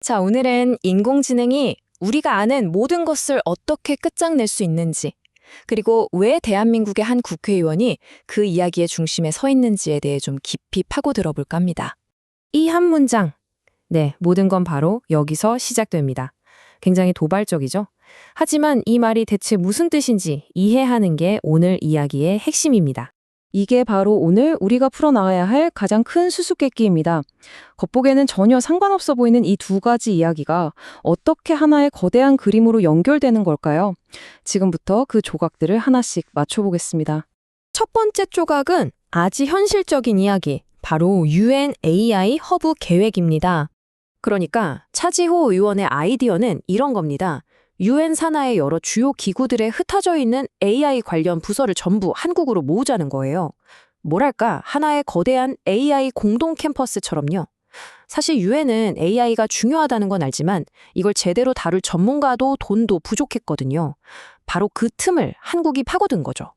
자, 오늘은 인공지능이 우리가 아는 모든 것을 어떻게 끝장낼 수 있는지, 그리고 왜 대한민국의 한 국회의원이 그 이야기의 중심에 서 있는지에 대해 좀 깊이 파고 들어볼까 합니다. 이 한 문장, 네, 모든 건 바로 여기서 시작됩니다. 굉장히 도발적이죠? 하지만 이 말이 대체 무슨 뜻인지 이해하는 게 오늘 이야기의 핵심입니다. 이게 바로 오늘 우리가 풀어나가야 할 가장 큰 수수께끼입니다. 겉보기에는 전혀 상관없어 보이는 이 두 가지 이야기가 어떻게 하나의 거대한 그림으로 연결되는 걸까요? 지금부터 그 조각들을 하나씩 맞춰보겠습니다. 첫 번째 조각은 아주 현실적인 이야기, 바로 UN AI 허브 계획입니다. 그러니까 차지호 의원의 아이디어는 이런 겁니다. UN 산하의 여러 주요 기구들에 흩어져 있는 AI 관련 부서를 전부 한국으로 모으자는 거예요. 뭐랄까, 하나의 거대한 AI 공동 캠퍼스처럼요. 사실 UN은 AI가 중요하다는 건 알지만 이걸 제대로 다룰 전문가도 돈도 부족했거든요. 바로 그 틈을 한국이 파고든 거죠.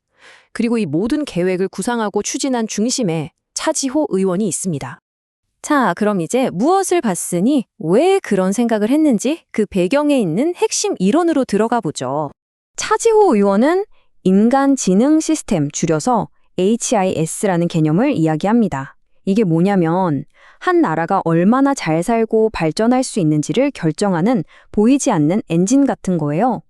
그리고 이 모든 계획을 구상하고 추진한 중심에 차지호 의원이 있습니다. 자, 그럼 이제 무엇을 봤으니 왜 그런 생각을 했는지 그 배경에 있는 핵심 이론으로 들어가 보죠. 차지호 의원은 인간지능 시스템, 줄여서 HIS라는 개념을 이야기합니다. 이게 뭐냐면 한 나라가 얼마나 잘 살고 발전할 수 있는지를 결정하는 보이지 않는 엔진 같은 거예요.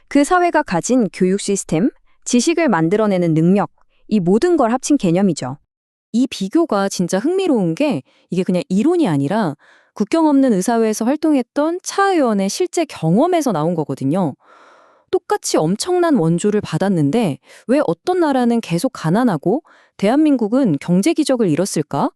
그 사회가 가진 교육 시스템, 지식을 만들어내는 능력, 이 모든 걸 합친 개념이죠. 이 비교가 진짜 흥미로운 게 이게 그냥 이론이 아니라 국경 없는 의사회에서 활동했던 차 의원의 실제 경험에서 나온 거거든요. 똑같이 엄청난 원조를 받았는데 왜 어떤 나라는 계속 가난하고 대한민국은 경제 기적을 이뤘을까?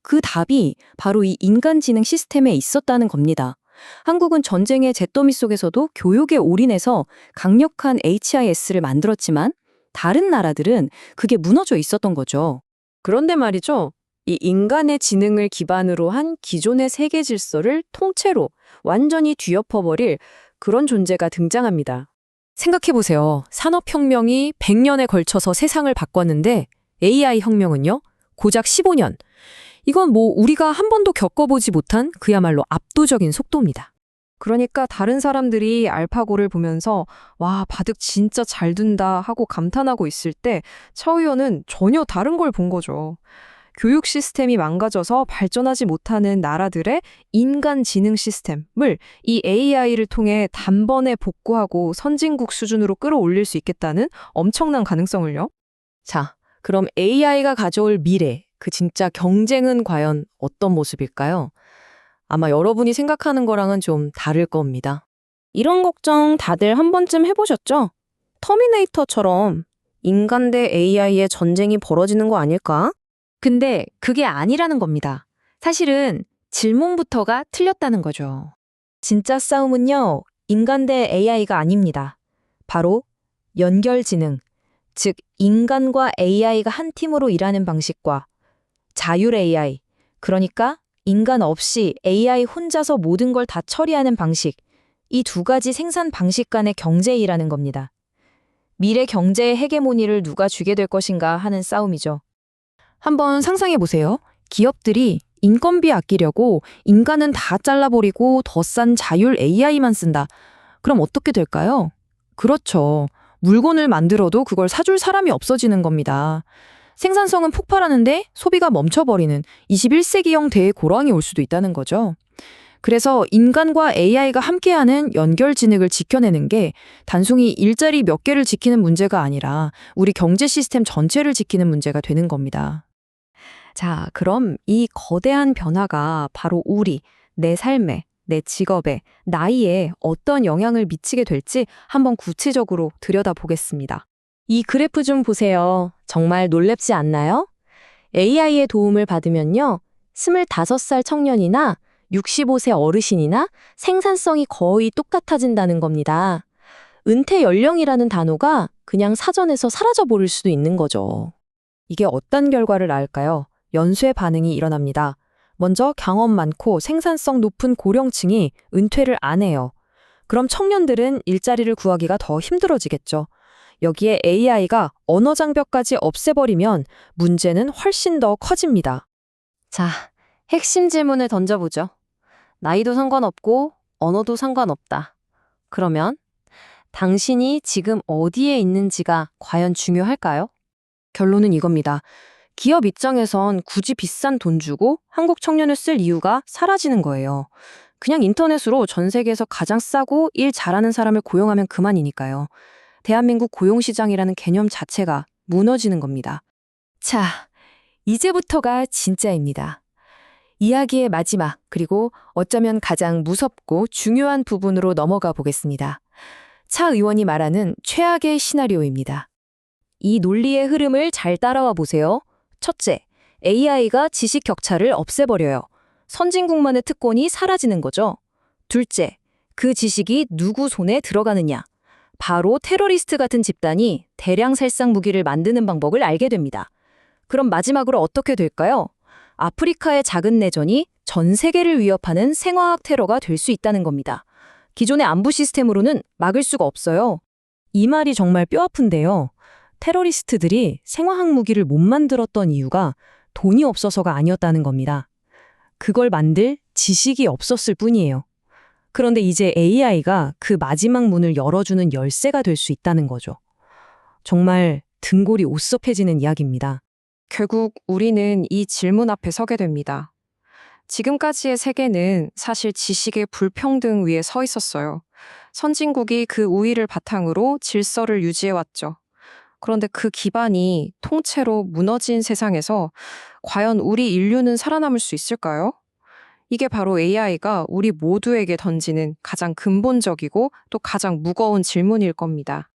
그 답이 바로 이 인간지능 시스템에 있었다는 겁니다. 한국은 전쟁의 잿더미 속에서도 교육에 올인해서 강력한 HIS를 만들었지만 다른 나라들은 그게 무너져 있었던 거죠. 그런데 말이죠. 이 인간의 지능을 기반으로 한 기존의 세계 질서를 통째로 완전히 뒤엎어버릴 그런 존재가 등장합니다. 생각해보세요. 산업혁명이 100년에 걸쳐서 세상을 바꿨는데 AI 혁명은요? 고작 15년. 이건 뭐 우리가 한 번도 겪어보지 못한 그야말로 압도적인 속도입니다. 그러니까 다른 사람들이 알파고를 보면서 와, 바둑 진짜 잘 둔다 하고 감탄하고 있을 때 차 의원은 전혀 다른 걸 본 거죠. 교육 시스템이 망가져서 발전하지 못하는 나라들의 인간 지능 시스템을 이 AI를 통해 단번에 복구하고 선진국 수준으로 끌어올릴 수 있겠다는 엄청난 가능성을요. 자, 그럼 AI가 가져올 미래, 그 진짜 경쟁은 과연 어떤 모습일까요? 아마 여러분이 생각하는 거랑은 좀 다를 겁니다. 이런 걱정 다들 한 번쯤 해보셨죠? 터미네이터처럼 인간 대 AI의 전쟁이 벌어지는 거 아닐까? 근데 그게 아니라는 겁니다. 사실은 질문부터가 틀렸다는 거죠. 진짜 싸움은요, 인간 대 AI가 아닙니다. 바로 연결지능, 즉 인간과 AI가 한 팀으로 일하는 방식과 자율 AI, 그러니까 인간 없이 AI 혼자서 모든 걸 다 처리하는 방식, 이 두 가지 생산 방식 간의 경쟁이라는 겁니다. 미래 경제의 헤게모니를 누가 쥐게 될 것인가 하는 싸움이죠. 한번 상상해 보세요. 기업들이 인건비 아끼려고 인간은 다 잘라버리고 더 싼 자율 AI만 쓴다. 그럼 어떻게 될까요? 그렇죠. 물건을 만들어도 그걸 사줄 사람이 없어지는 겁니다. 생산성은 폭발하는데 소비가 멈춰버리는 21세기형 대고랑이 올 수도 있다는 거죠. 그래서 인간과 AI가 함께하는 연결지능을 지켜내는 게 단순히 일자리 몇 개를 지키는 문제가 아니라 우리 경제 시스템 전체를 지키는 문제가 되는 겁니다. 자, 그럼 이 거대한 변화가 바로 내 삶에, 내 직업에, 나이에 어떤 영향을 미치게 될지 한번 구체적으로 들여다보겠습니다. 이 그래프 좀 보세요. 정말 놀랍지 않나요? AI의 도움을 받으면요, 25살 청년이나 65세 어르신이나 생산성이 거의 똑같아진다는 겁니다. 은퇴 연령이라는 단어가 그냥 사전에서 사라져버릴 수도 있는 거죠. 이게 어떤 결과를 낳을까요? 연쇄 반응이 일어납니다. 먼저 경험 많고 생산성 높은 고령층이 은퇴를 안 해요. 그럼 청년들은 일자리를 구하기가 더 힘들어지겠죠. 여기에 AI가 언어 장벽까지 없애버리면 문제는 훨씬 더 커집니다. 자, 핵심 질문을 던져보죠. 나이도 상관없고 언어도 상관없다. 그러면 당신이 지금 어디에 있는지가 과연 중요할까요? 결론은 이겁니다. 기업 입장에선 굳이 비싼 돈 주고 한국 청년을 쓸 이유가 사라지는 거예요. 그냥 인터넷으로 전 세계에서 가장 싸고 일 잘하는 사람을 고용하면 그만이니까요. 대한민국 고용시장이라는 개념 자체가 무너지는 겁니다. 자, 이제부터가 진짜입니다. 이야기의 마지막, 그리고 어쩌면 가장 무섭고 중요한 부분으로 넘어가 보겠습니다. 차 의원이 말하는 최악의 시나리오입니다. 이 논리의 흐름을 잘 따라와 보세요. 첫째, AI가 지식 격차를 없애버려요. 선진국만의 특권이 사라지는 거죠. 둘째, 그 지식이 누구 손에 들어가느냐. 바로 테러리스트 같은 집단이 대량 살상 무기를 만드는 방법을 알게 됩니다. 그럼 마지막으로 어떻게 될까요? 아프리카의 작은 내전이 전 세계를 위협하는 생화학 테러가 될 수 있다는 겁니다. 기존의 안보 시스템으로는 막을 수가 없어요. 이 말이 정말 뼈아픈데요. 테러리스트들이 생화학 무기를 못 만들었던 이유가 돈이 없어서가 아니었다는 겁니다. 그걸 만들 지식이 없었을 뿐이에요. 그런데 이제 AI가 그 마지막 문을 열어주는 열쇠가 될 수 있다는 거죠. 정말 등골이 오싹해지는 이야기입니다. 결국 우리는 이 질문 앞에 서게 됩니다. 지금까지의 세계는 사실 지식의 불평등 위에 서 있었어요. 선진국이 그 우위를 바탕으로 질서를 유지해왔죠. 그런데 그 기반이 통째로 무너진 세상에서 과연 우리 인류는 살아남을 수 있을까요? 이게 바로 AI가 우리 모두에게 던지는 가장 근본적이고 또 가장 무거운 질문일 겁니다.